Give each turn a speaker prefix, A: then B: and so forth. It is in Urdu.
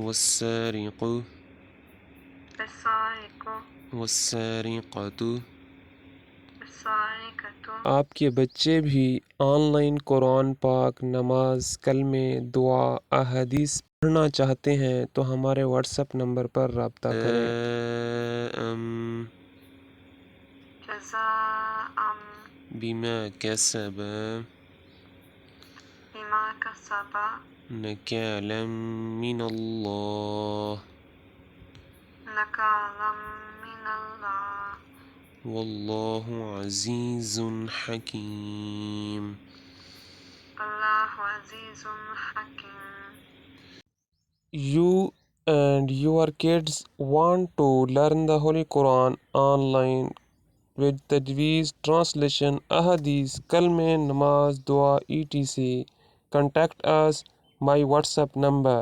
A: والسارق
B: السارق
A: والسارقة.
B: السارقة.
C: آپ کے بچے بھی آن لائن قرآن پاک، نماز، کلمے، دعا، احادیث پڑھنا چاہتے ہیں تو ہمارے واٹس ایپ نمبر پر رابطہ کریں۔
B: جزاء
A: بما كسب
B: بما كسب
A: نكالا من الله
B: نكالا من الله
A: والله عزيز حكيم.
B: الله عزيز حكيم.
C: You and your kids want to learn the Holy Quran online with Tajweez, translation, ahadith, kalme, namaz, dua, etc. Contact us. My WhatsApp number